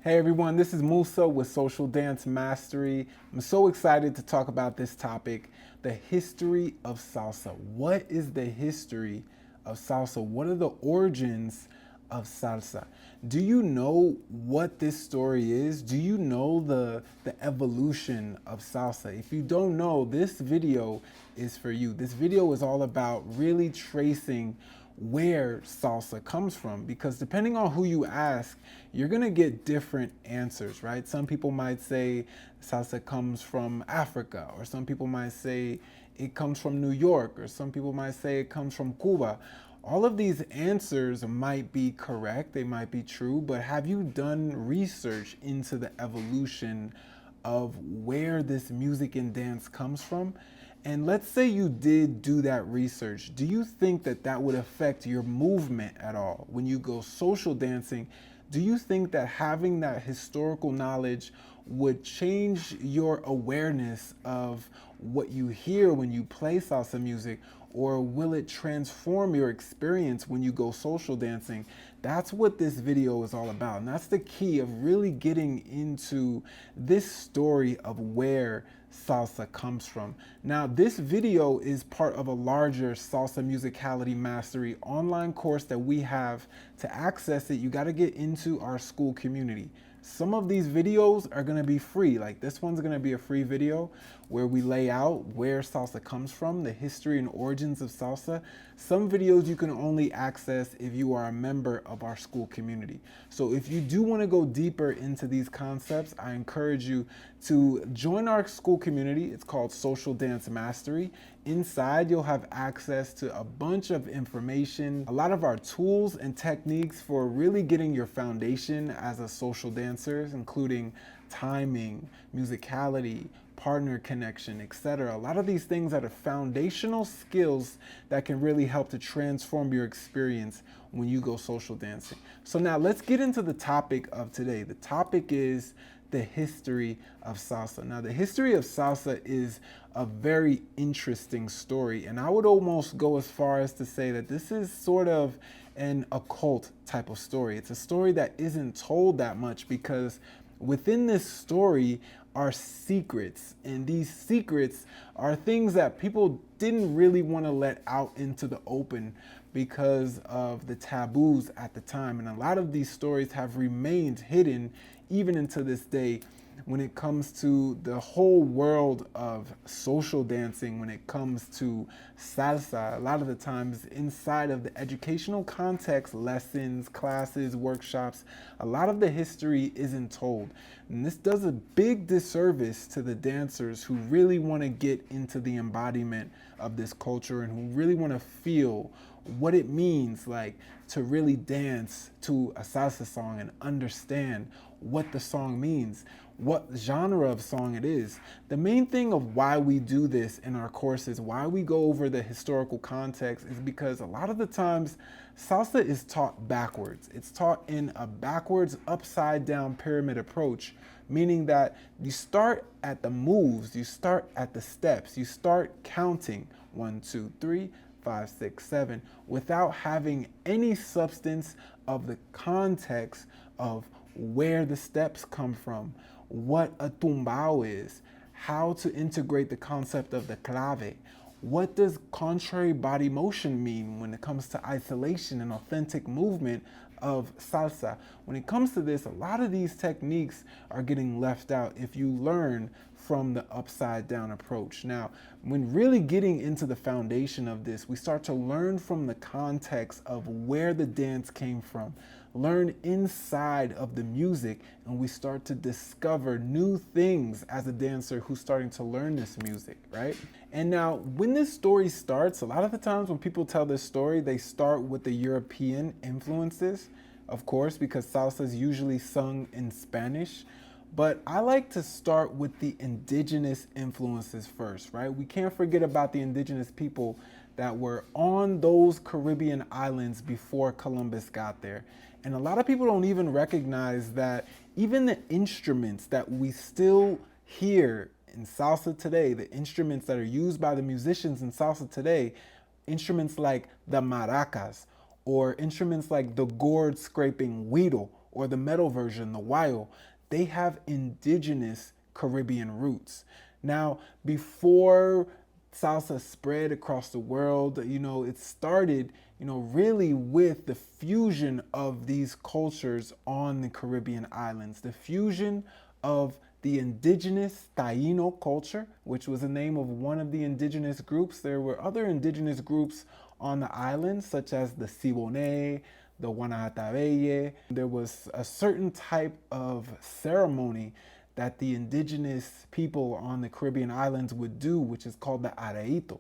Hey everyone, this is Musa with Social Dance Mastery. I'm so excited to talk about this topic, the history of salsa. What is the history of salsa? What are the origins of salsa? Do you know what this story is? Do you know the evolution of salsa? If you don't know, this video is for you. This video is all about really tracing where salsa comes from, because depending on who you ask, you're gonna get different answers, right? Some people might say salsa comes from Africa, or some people might say it comes from New York, or some people might say it comes from Cuba. All of these answers might be correct, they might be true, but have you done research into the evolution of where this music and dance comes from? And let's say you did do that research. Do you think that that would affect your movement at all? When you go social dancing, do you think that having that historical knowledge would change your awareness of what you hear when you play salsa music? Or will it transform your experience when you go social dancing? That's what this video is all about. And that's the key of really getting into this story of where salsa comes from. Now, this video is part of a larger Salsa Musicality Mastery online course that we have. To access it, you got to get into our school community. Some of these videos are going to be free. Like this one's going to be a free video where we lay out where salsa comes from, the history and origins of salsa. Some videos you can only access if you are a member of our school community. So if you do want to go deeper into these concepts, I encourage you to join our school community. It's called Social Dance Mastery. Inside, you'll have access to a bunch of information, a lot of our tools and techniques for really getting your foundation as a social dancer, including timing, musicality, partner connection, etc. A lot of these things are the foundational skills that can really help to transform your experience when you go social dancing. So now let's get into the topic of today. The topic is the history of salsa. Now, the history of salsa is a very interesting story, and I would almost go as far as to say that this is sort of an occult type of story. It's a story that isn't told that much because within this story are secrets, and these secrets are things that people didn't really want to let out into the open because of the taboos at the time. And a lot of these stories have remained hidden even into this day when it comes to the whole world of social dancing. When it comes to salsa, a lot of the times inside of the educational context, lessons, classes, workshops, a lot of the history isn't told. And this does a big disservice to the dancers who really want to get into the embodiment of this culture and who really want to feel what it means like to really dance to a salsa song and understand what the song means, what genre of song it is. The main thing of why we do this in our courses, why we go over the historical context, is because a lot of the times salsa is taught backwards. It's taught in a backwards, upside down pyramid approach, meaning that you start at the moves, you start at the steps, you start counting 1, 2, 3, 5, 6, 7, without having any substance of the context of where the steps come from, what a tumbao is, how to integrate the concept of the clave. What does contrary body motion mean when it comes to isolation and authentic movement of salsa? When it comes to this, a lot of these techniques are getting left out if you learn from the upside down approach. Now, when really getting into the foundation of this, we start to learn from the context of where the dance came from, learn inside of the music, and we start to discover new things as a dancer who's starting to learn this music, right? And now, when this story starts, a lot of the times when people tell this story, they start with the European influences, of course, because salsa is usually sung in Spanish. But I like to start with the indigenous influences first, right? We can't forget about the indigenous people that were on those Caribbean islands before Columbus got there. And a lot of people don't even recognize that even the instruments that we still hear in salsa today, the instruments that are used by the musicians in salsa today, instruments like the maracas or instruments like the gourd scraping güiro or the metal version, the guayo, they have indigenous Caribbean roots. Now, before salsa spread across the world, it started, really with the fusion of these cultures on the Caribbean islands, the fusion of the indigenous Taino culture, which was the name of one of the indigenous groups. There were other indigenous groups on the islands, such as the Siboney, the Guanahatabeye. There was a certain type of ceremony that the indigenous people on the Caribbean islands would do, which is called the areito.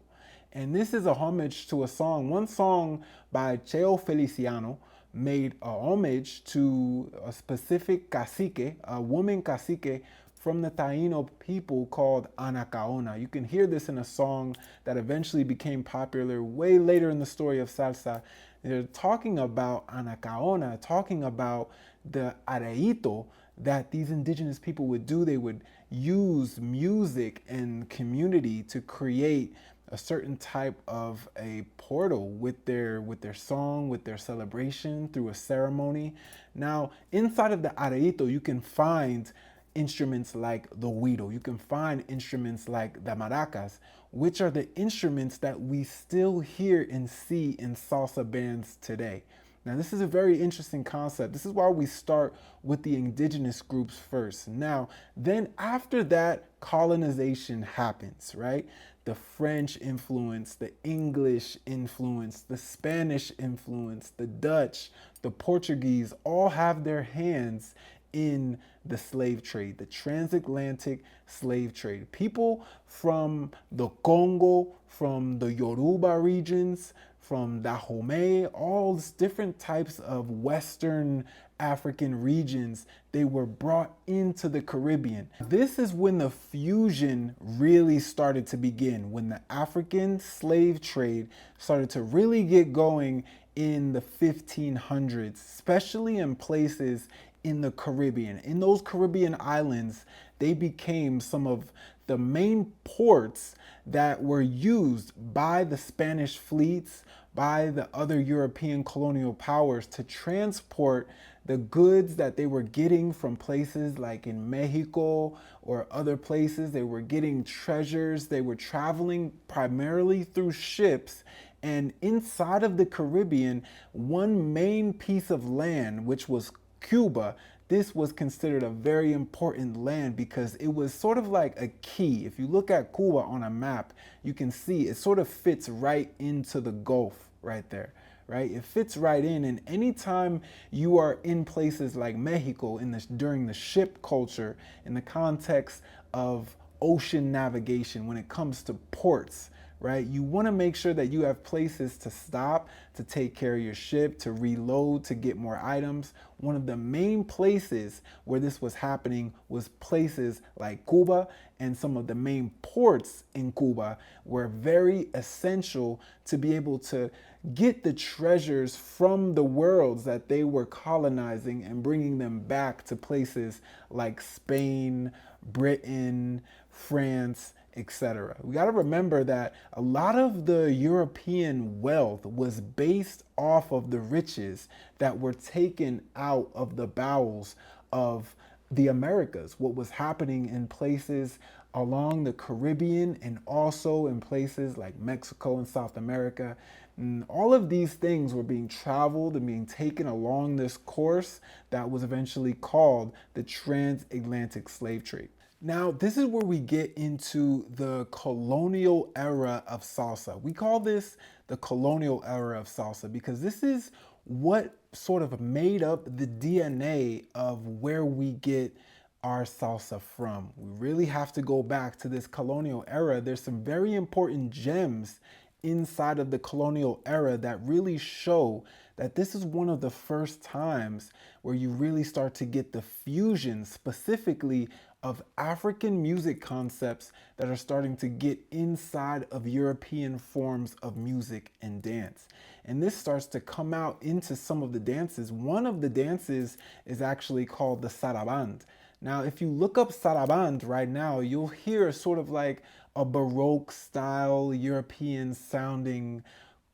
And this is a homage to a song. One song by Cheo Feliciano made a homage to a specific cacique, a woman cacique from the Taino people called Anacaona. You can hear this in a song that eventually became popular way later in the story of salsa. They're talking about Anacaona, talking about the areito that these indigenous people would do. They would use music and community to create a certain type of a portal with their song, with their celebration through a ceremony. Now, inside of the areito, you can find instruments like the güiro. You can find instruments like the maracas, which are the instruments that we still hear and see in salsa bands today. Now, this is a very interesting concept. This is why we start with the indigenous groups first. Now, then after that, colonization happens, right? The French influence, the English influence, the Spanish influence, the Dutch, the Portuguese all have their hands in the slave trade, the transatlantic slave trade. People from the Congo, from the Yoruba regions, from Dahomey, all these different types of Western African regions, they were brought into the Caribbean. This is when the fusion really started to begin, when the African slave trade started to really get going in the 1500s, especially in places in the Caribbean. In those Caribbean islands, they became some of the main ports that were used by the Spanish fleets, by the other European colonial powers to transport the goods that they were getting from places like in Mexico or other places. They were getting treasures. They were traveling primarily through ships. And inside of the Caribbean, one main piece of land, which was Cuba, this was considered a very important land because it was sort of like a key. If you look at Cuba on a map, you can see it sort of fits right into the Gulf right there, right? It fits right in. And anytime you are in places like Mexico during the ship culture, in the context of ocean navigation, when it comes to ports, right? You want to make sure that you have places to stop, to take care of your ship, to reload, to get more items. One of the main places where this was happening was places like Cuba, and some of the main ports in Cuba were very essential to be able to get the treasures from the worlds that they were colonizing and bringing them back to places like Spain, Britain, France, etc. We got to remember that a lot of the European wealth was based off of the riches that were taken out of the bowels of the Americas, what was happening in places along the Caribbean and also in places like Mexico and South America. And all of these things were being traveled and being taken along this course that was eventually called the transatlantic slave trade. Now, this is where we get into the colonial era of salsa. We call this the colonial era of salsa because this is what sort of made up the DNA of where we get our salsa from. We really have to go back to this colonial era. There's some very important gems inside of the colonial era that really show that this is one of the first times where you really start to get the fusion specifically of African music concepts that are starting to get inside of European forms of music and dance. And this starts to come out into some of the dances. One of the dances is actually called the saraband. Now, if you look up saraband right now, you'll hear sort of like a Baroque style, European sounding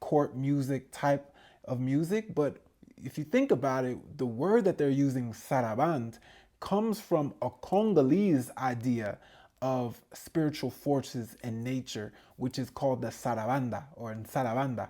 court music type of music, but if you think about it, the word that they're using, saraband, comes from a Congolese idea of spiritual forces in nature, which is called the sarabanda or in sarabanda.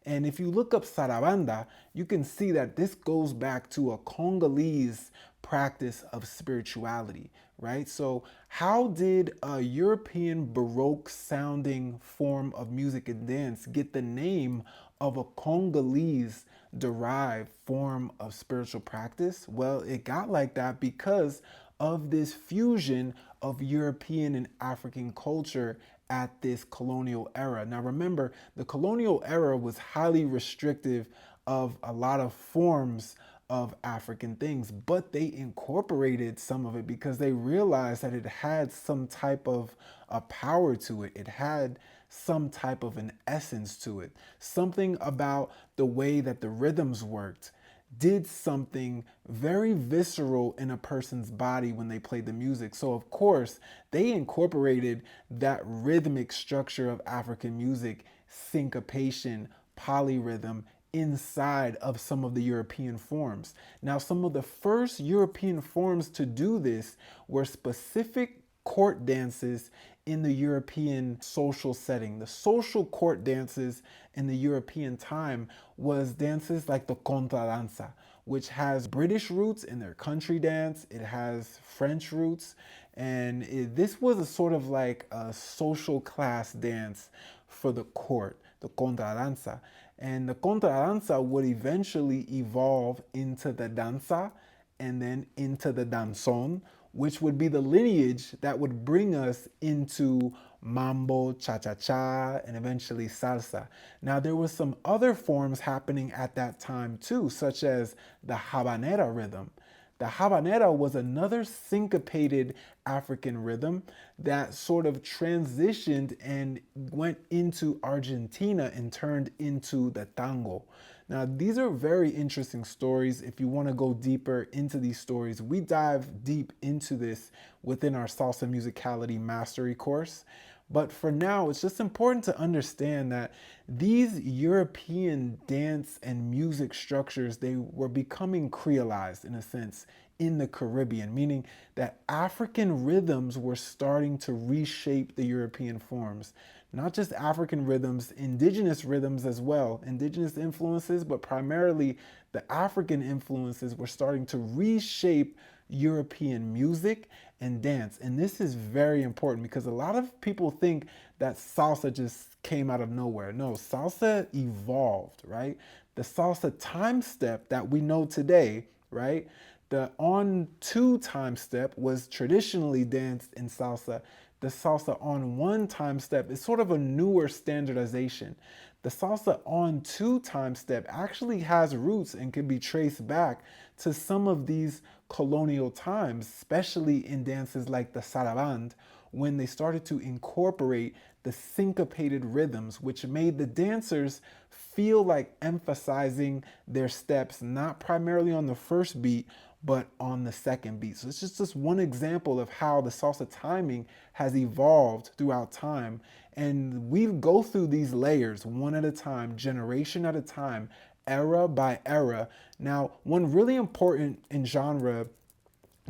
And if you look up sarabanda, you can see that this goes back to a Congolese practice of spirituality, right? So, how did a European Baroque sounding form of music and dance get the name of a Congolese derived form of spiritual practice? Well, it got like that because of this fusion of European and African culture at this colonial era. Now, remember, the colonial era was highly restrictive of a lot of forms of African things, but they incorporated some of it because they realized that it had some type of a power to it. It had some type of an essence to it. Something about the way that the rhythms worked did something very visceral in a person's body when they played the music. So, of course, they incorporated that rhythmic structure of African music, syncopation, polyrhythm, inside of some of the European forms. Now, some of the first European forms to do this were specific court dances in the European social setting. The social court dances in the European time was dances like the contradanza, which has British roots in their country dance. It has French roots. And this was a sort of like a social class dance for the court, the contradanza. And the contradanza would eventually evolve into the danza and then into the danzon, which would be the lineage that would bring us into mambo, cha-cha-cha, and eventually salsa. Now, there were some other forms happening at that time too, such as the habanera rhythm. The habanera was another syncopated African rhythm that sort of transitioned and went into Argentina and turned into the tango. Now, these are very interesting stories. If you want to go deeper into these stories, we dive deep into this within our Salsa Musicality Mastery course. But for now, it's just important to understand that these European dance and music structures, they were becoming creolized in a sense in the Caribbean, meaning that African rhythms were starting to reshape the European forms. Not just African rhythms, indigenous rhythms as well, indigenous influences, but primarily the African influences were starting to reshape European music and dance. And this is very important because a lot of people think that salsa just came out of nowhere. No, salsa evolved, right? The salsa time step that we know today, right? The on two time step was traditionally danced in salsa. The salsa on one time step is sort of a newer standardization. The salsa on two time step actually has roots and can be traced back to some of these colonial times, especially in dances like the saraband, when they started to incorporate the syncopated rhythms, which made the dancers feel like emphasizing their steps not primarily on the first beat, but on the second beat. So it's just one example of how the salsa timing has evolved throughout time. And we go through these layers one at a time, generation at a time, era by era. Now, one really important in genre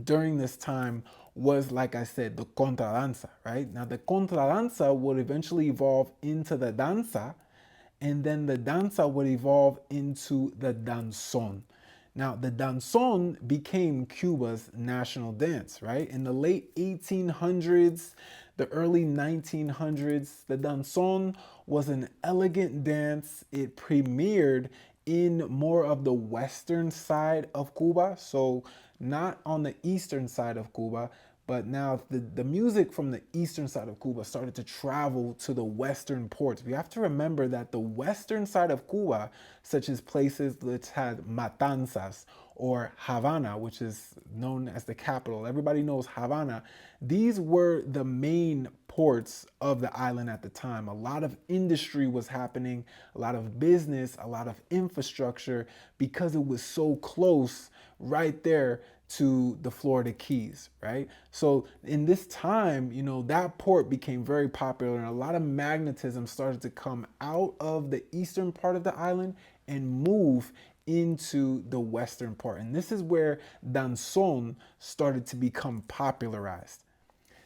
during this time was, like I said, the contradanza, right? Now, the contradanza would eventually evolve into the danza, and then the danza would evolve into the danzon. Now, the danzon became Cuba's national dance, right? In the late 1800s, the early 1900s, the danzon was an elegant dance. It premiered in more of the western side of Cuba, so not on the eastern side of Cuba, but now the music from the eastern side of Cuba started to travel to the western ports. We have to remember that the western side of Cuba, such as places that had Matanzas or Havana, which is known as the capital, everybody knows Havana, these were the main ports of the island at the time. A lot of industry was happening, a lot of business, a lot of infrastructure, because it was so close right there to the Florida Keys, right? So in this time, that port became very popular and a lot of magnetism started to come out of the eastern part of the island and move into the western part. And this is where danzon started to become popularized.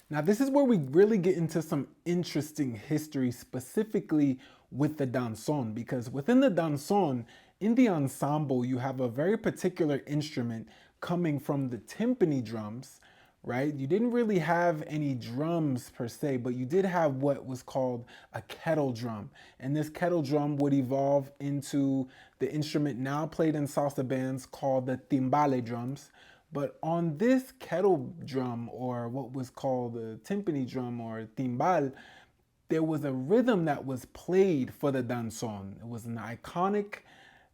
Now, this is where we really get into some interesting history, specifically with the danzon, because within the danzon, in the ensemble, you have a very particular instrument coming from the timpani drums, right? You didn't really have any drums per se, but you did have what was called a kettle drum. And this kettle drum would evolve into the instrument now played in salsa bands called the timbale drums. But on this kettle drum, or what was called the timpani drum or timbal, there was a rhythm that was played for the danzon. It was an iconic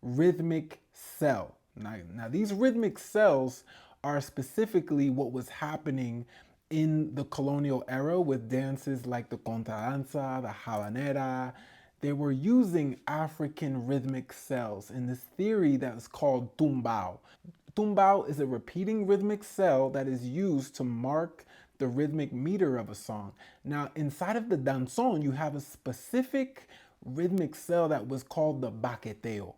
rhythmic cell. Now these rhythmic cells are specifically what was happening in the colonial era with dances like the contradanza, the habanera. They were using African rhythmic cells in this theory that is called tumbao. Tumbao is a repeating rhythmic cell that is used to mark the rhythmic meter of a song. Now, inside of the danzon, you have a specific rhythmic cell that was called the baqueteo.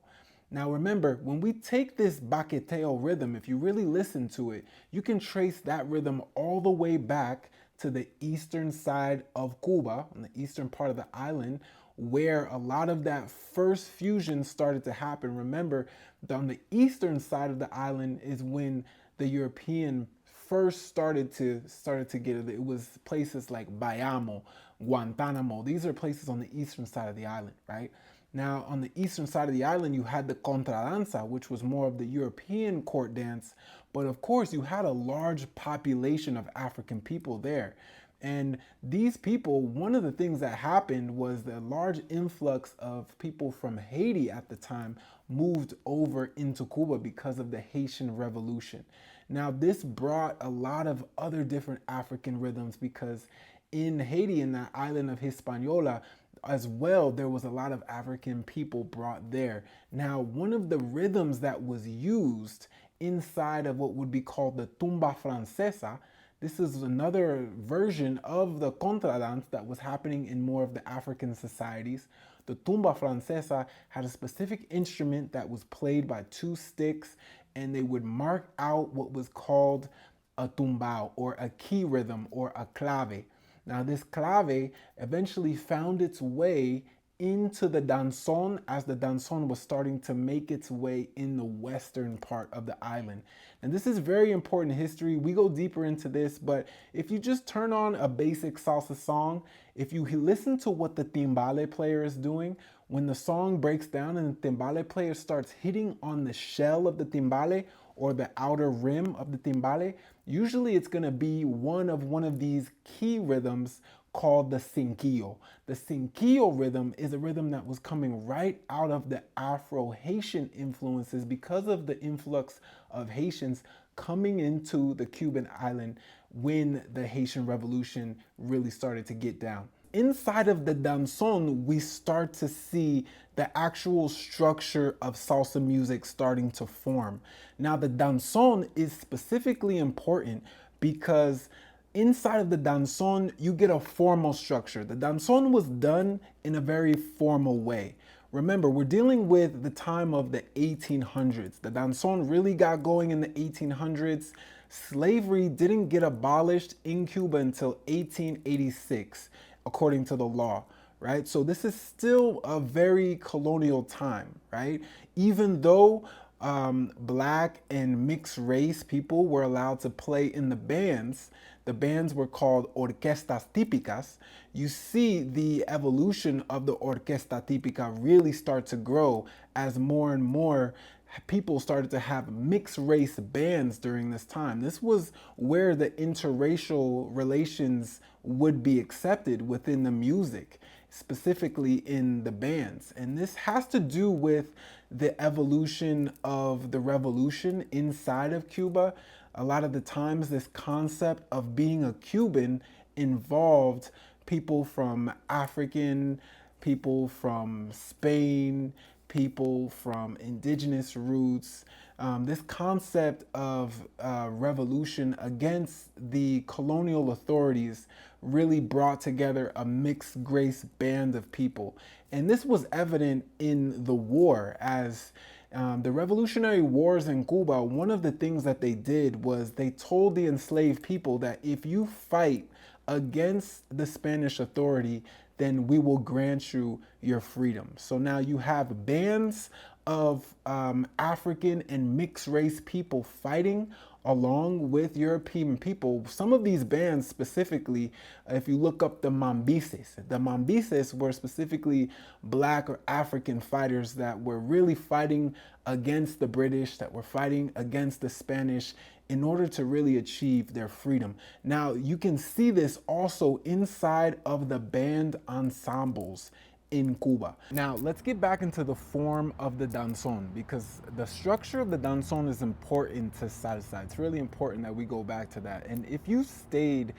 Now remember, when we take this baqueteo rhythm, if you really listen to it, you can trace that rhythm all the way back to the eastern side of Cuba, on the eastern part of the island, where a lot of that first fusion started to happen. Remember, on the eastern side of the island is when the European first started to get it. It was places like Bayamo, Guantanamo. These are places on the eastern side of the island, right? Now, on the eastern side of the island, you had the contradanza, which was more of the European court dance. But of course, you had a large population of African people there. And these people, one of the things that happened was the large influx of people from Haiti at the time moved over into Cuba because of the Haitian Revolution. Now, this brought a lot of other different African rhythms because in Haiti, in that island of Hispaniola, as well, there was a lot of African people brought there. Now, one of the rhythms that was used inside of what would be called the tumba francesa, this is another version of the contradance that was happening in more of the African societies. The tumba francesa had a specific instrument that was played by two sticks, and they would mark out what was called a tumbao, or a key rhythm, or a clave. Now, this clave eventually found its way into the danzon as the danzon was starting to make its way in the western part of the island. And this is very important history. We go deeper into this, but if you just turn on a basic salsa song, if you listen to what the timbale player is doing, when the song breaks down and the timbale player starts hitting on the shell of the timbale or the outer rim of the timbale, usually it's going to be one of these key rhythms called the cinquillo. The cinquillo rhythm is a rhythm that was coming right out of the Afro-Haitian influences because of the influx of Haitians coming into the Cuban island when the Haitian Revolution really started to get down. Inside of the danzon, we start to see the actual structure of salsa music starting to form. Now, the danzon is specifically important because inside of the danzon, you get a formal structure. The danzon was done in a very formal way. Remember, we're dealing with the time of the 1800s. The danzon really got going in the 1800s. Slavery didn't get abolished in Cuba until 1886, according to the law, right? So this is still a very colonial time, right? Even though black and mixed race people were allowed to play in the bands were called orquestas típicas. You see the evolution of the orquesta típica really start to grow as more and more people started to have mixed race bands during this time. This was where the interracial relations would be accepted within the music, specifically in the bands. And this has to do with the evolution of the revolution inside of Cuba. A lot of the times this concept of being a Cuban involved people from African, people from Spain, people from indigenous roots. This concept of revolution against the colonial authorities really brought together a mixed race band of people. And this was evident in the war as The Revolutionary Wars in Cuba, one of the things that they did was they told the enslaved people that if you fight against the Spanish authority, then we will grant you your freedom. So now you have bands of African and mixed race people fighting along with European people. Some of these bands specifically, if you look up the Mambises were specifically black or African fighters that were really fighting against the British, that were fighting against the Spanish in order to really achieve their freedom. Now, you can see this also inside of the band ensembles in Cuba. Now, let's get back into the form of the danzon, because the structure of the danzon is important to salsa. It's really important that we go back to that. And if you stayed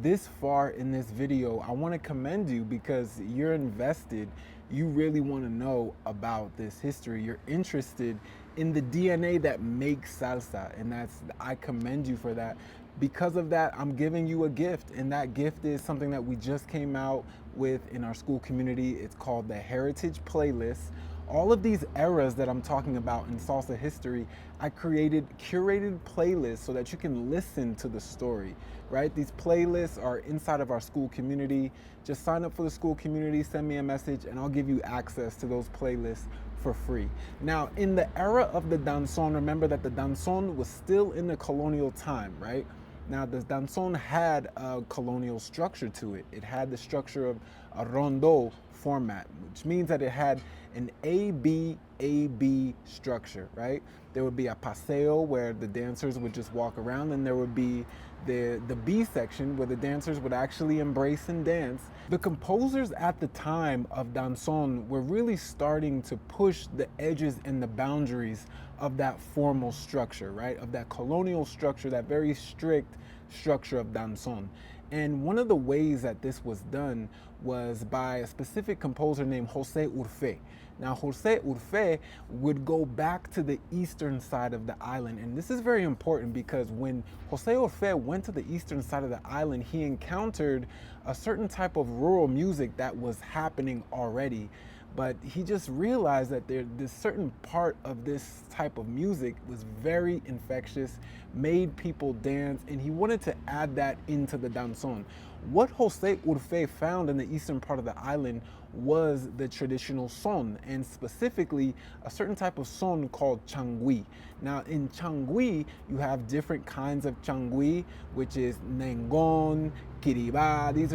this far in this video, I want to commend you because you're invested. You really want to know about this history. You're interested in the DNA that makes salsa, and I commend you for that. Because of that, I'm giving you a gift, and that gift is something that we just came out with in our school community. It's called the Heritage Playlist. All of these eras that I'm talking about in salsa history, I created curated playlists so that you can listen to the story, right? These playlists are inside of our school community. Just sign up for the school community, send me a message, and I'll give you access to those playlists for free. Now, in the era of the danzon, remember that the danzon was still in the colonial time, right? Now, the danzon had a colonial structure to it. It had the structure of a rondo format, which means that it had an A-B structure, right? There would be a paseo where the dancers would just walk around, and there would be the B section where the dancers would actually embrace and dance. The composers at the time of danzon were really starting to push the edges and the boundaries of that formal structure, right? Of that colonial structure, that very strict structure of danzon. And one of the ways that this was done was by a specific composer named Jose Urfe. Now, Jose Urfe would go back to the eastern side of the island. And this is very important because when Jose Urfe went to the eastern side of the island, he encountered a certain type of rural music that was happening already. But he just realized that this certain part of this type of music was very infectious, made people dance, and he wanted to add that into the danzon. What Jose Urfe found in the eastern part of the island was the traditional son, and specifically a certain type of son called changui. Now, in changui, you have different kinds of changui, which is nengon, kiriba. These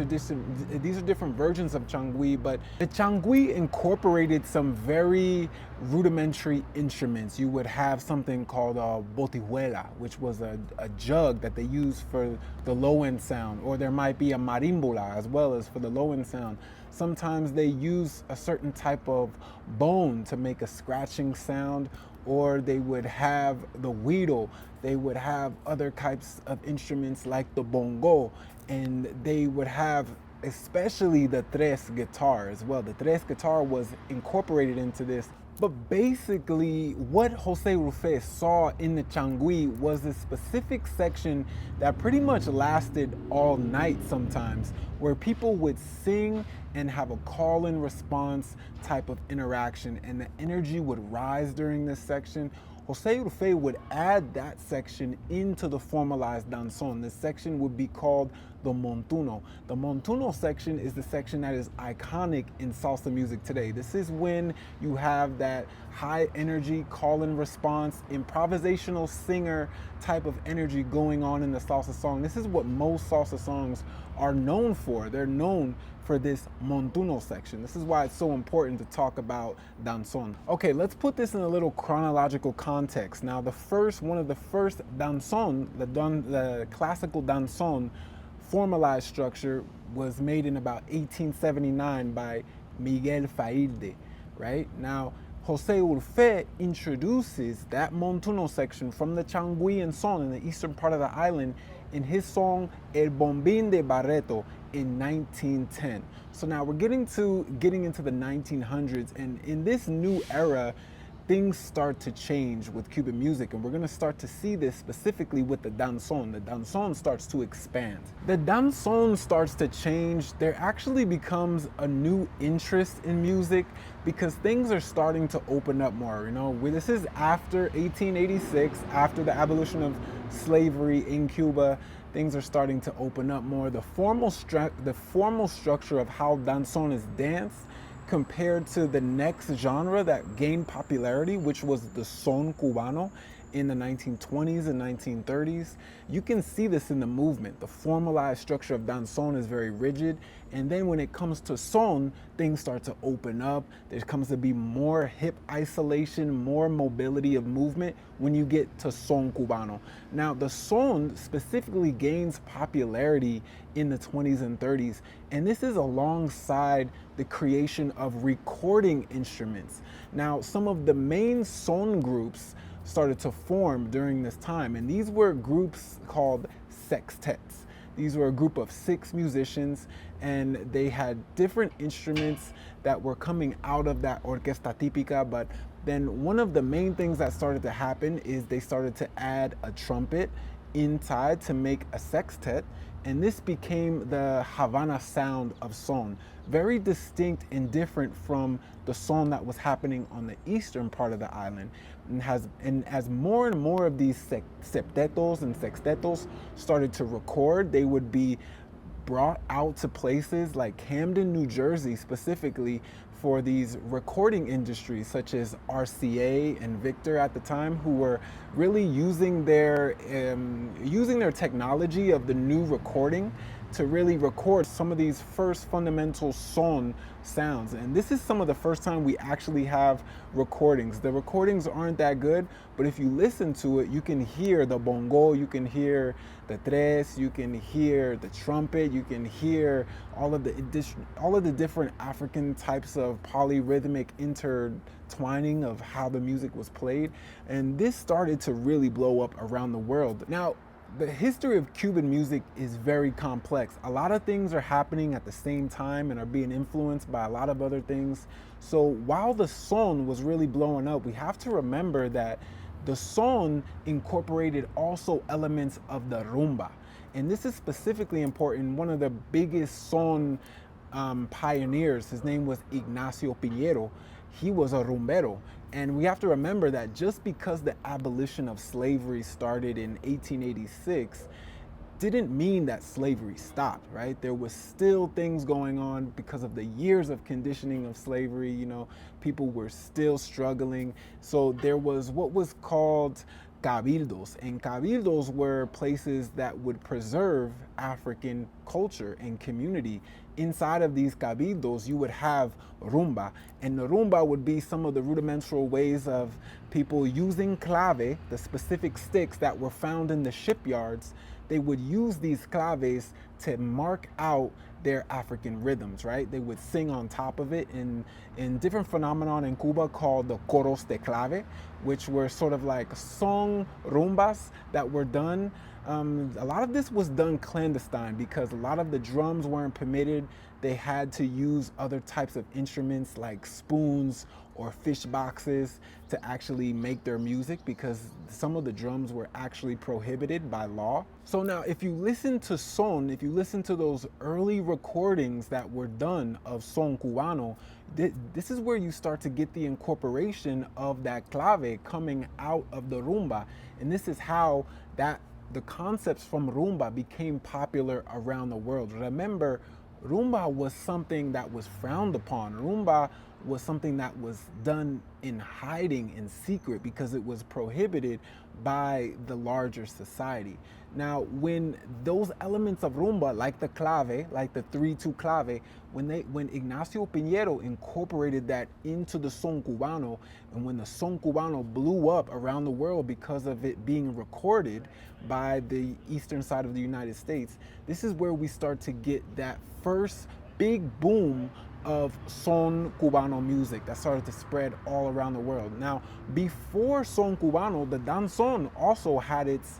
are different versions of changui, but the changui incorporated some very rudimentary instruments. You would have something called a botijuela, which was a jug that they used for the low-end sound, or there might be a marimbola as well as for the low-end sound. Sometimes they use a certain type of bone to make a scratching sound, or they would have the güiro. They would have other types of instruments like the bongo, and they would have especially the tres guitar as well. The tres guitar was incorporated into this. But basically, what Jose Urfe saw in the changui was a specific section that pretty much lasted all night sometimes, where people would sing and have a call and response type of interaction, and the energy would rise during this section. Jose Urfe would add that section into the formalized danzon. This section would be called the montuno. The montuno section is the section that is iconic in salsa music today. This is when you have that high energy call and response, improvisational singer type of energy going on in the salsa song. This is what most salsa songs are known for. They're known for this montuno section. This is why it's so important to talk about danzon. Okay, let's put this in a little chronological context. Now, one of the first danzon, the classical danzon formalized structure was made in about 1879 by Miguel Failde, right? Now, Jose Urfe introduces that montuno section from the changui and son in the eastern part of the island in his song El Bombín de Barreto in 1910. So now we're getting into the 1900s, and in this new era, things start to change with Cuban music, and we're gonna start to see this specifically with the danzon. The danzon starts to expand. The danzon starts to change. There actually becomes a new interest in music because things are starting to open up more. You know, this is after 1886, after the abolition of slavery in Cuba. Things are starting to open up more. The formal structure of how danzon is danced compared to the next genre that gained popularity, which was the son cubano in the 1920s and 1930s. You can see this in the movement. The formalized structure of danzon is very rigid, and then when it comes to son, things start to open up. There comes to be more hip isolation, more mobility of movement when you get to son cubano. Now, the son specifically gains popularity in the 20s and 30s, and this is alongside the creation of recording instruments. Now, some of the main son groups started to form during this time, and these were groups called sextets. These were a group of 6 musicians, and they had different instruments that were coming out of that orquesta típica. But then one of the main things that started to happen is they started to add a trumpet inside to make a sextet, and this became the Havana sound of son. Very distinct and different from the son that was happening on the eastern part of the island. And as more and more of these septetos and sextetos started to record, they would be brought out to places like Camden, New Jersey, specifically for these recording industries such as RCA and Victor at the time, who were really using their technology of the new recording to really record some of these first fundamental son sounds. And this is some of the first time we actually have recordings. The recordings aren't that good, but if you listen to it, you can hear the bongo, you can hear the tres, you can hear the trumpet, you can hear all of the different African types of polyrhythmic intertwining of how the music was played. And this started to really blow up around the world. Now, the history of Cuban music is very complex. A lot of things are happening at the same time and are being influenced by a lot of other things. So while the son was really blowing up, we have to remember that the son incorporated also elements of the rumba. And this is specifically important. One of the biggest son pioneers, his name was Ignacio Piñero. He was a rumbero. And we have to remember that just because the abolition of slavery started in 1886 didn't mean that slavery stopped, right? There was still things going on because of the years of conditioning of slavery. You know, people were still struggling. So there was what was called cabildos, and cabildos were places that would preserve African culture and community. Inside of these cabildos, you would have rumba, and the rumba would be some of the rudimental ways of people using clave, the specific sticks that were found in the shipyards. They would use these claves to mark out their African rhythms, right? They would sing on top of it in different phenomenon in Cuba called the coros de clave, which were sort of like song rumbas that were done. A lot of this was done clandestine because a lot of the drums weren't permitted. They had to use other types of instruments like spoons or fish boxes to actually make their music because some of the drums were actually prohibited by law. So now if you listen to son, if you listen to those early recordings that were done of son cubano, this is where you start to get the incorporation of that clave coming out of the rumba. And this is how the concepts from rumba became popular around the world. Remember, rumba was something that was frowned upon. Rumba was something that was done in hiding, in secret, because it was prohibited by the larger society. Now, when those elements of rumba, like the clave, like the 3/2 clave, when Ignacio Piñero incorporated that into the son cubano, and when the son cubano blew up around the world because of it being recorded by the eastern side of the United States, this is where we start to get that first big boom of son cubano music that started to spread all around the world. Now, before son cubano, the danzon also had its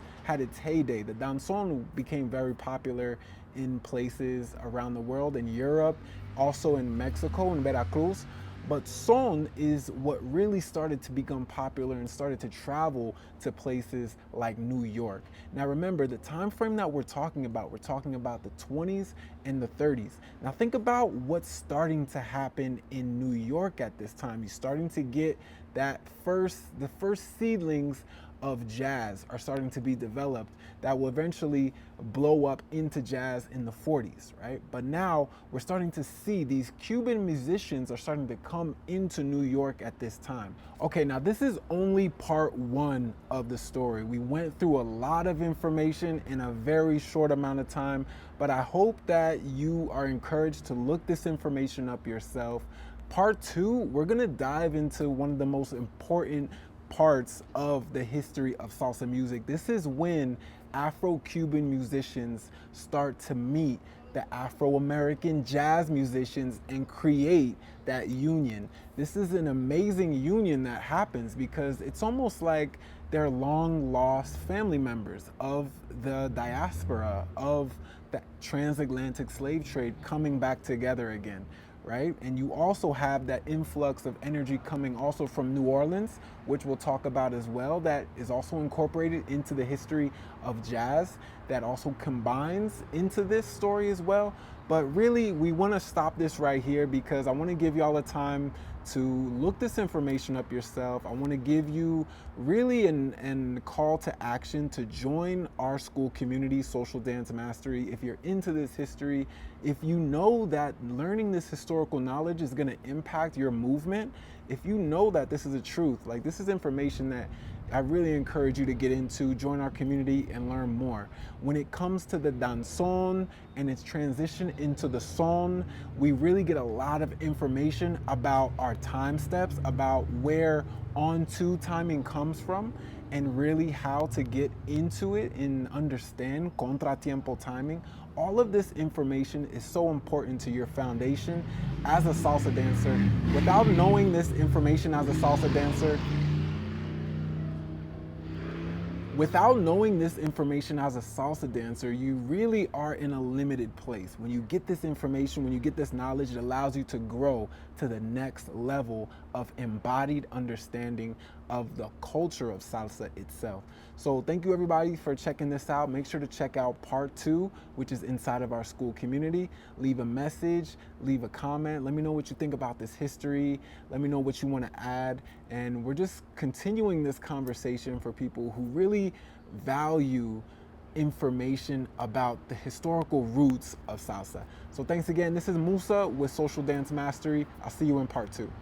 heyday. The danzon became very popular in places around the world, in Europe, also in Mexico, in Veracruz. But son is what really started to become popular and started to travel to places like New York. Now remember, the time frame that we're talking about the 20s and the 30s. Now think about what's starting to happen in New York at this time. You're starting to get the first seedlings of jazz are starting to be developed that will eventually blow up into jazz in the 40s, right? But now we're starting to see these Cuban musicians are starting to come into New York at this time. Okay, now this is only part one of the story. We went through a lot of information in a very short amount of time, but I hope that you are encouraged to look this information up yourself. Part two, we're gonna dive into one of the most important parts of the history of salsa music. This is when Afro-Cuban musicians start to meet the Afro-American jazz musicians and create that union. This is an amazing union that happens because it's almost like they're long lost family members of the diaspora, of the transatlantic slave trade coming back together again. Right? And you also have that influx of energy coming also from New Orleans, which we'll talk about as well, that is also incorporated into the history of jazz, that also combines into this story as well. But really, we want to stop this right here because I want to give y'all a time to look this information up yourself. I want to give you really an call to action to join our school community, Social Dance Mastery. If you're into this history, if you know that learning this historical knowledge is going to impact your movement, if you know that this is a truth, like this is information that I really encourage you to get into, join our community and learn more. When it comes to the danzon and its transition into the son, we really get a lot of information about our time steps, about where on-to timing comes from, and really how to get into it and understand contratiempo timing. All of this information is so important to your foundation as a salsa dancer. Without knowing this information as a salsa dancer, Without knowing this information as a salsa dancer, you really are in a limited place. When you get this information, when you get this knowledge, it allows you to grow to the next level of embodied understanding of the culture of salsa itself. So thank you everybody for checking this out. Make sure to check out part two, which is inside of our school community. Leave a message, leave a comment. Let me know what you think about this history. Let me know what you want to add. And we're just continuing this conversation for people who really value information about the historical roots of salsa. So thanks again. This is Musa with Social Dance Mastery. I'll see you in part two.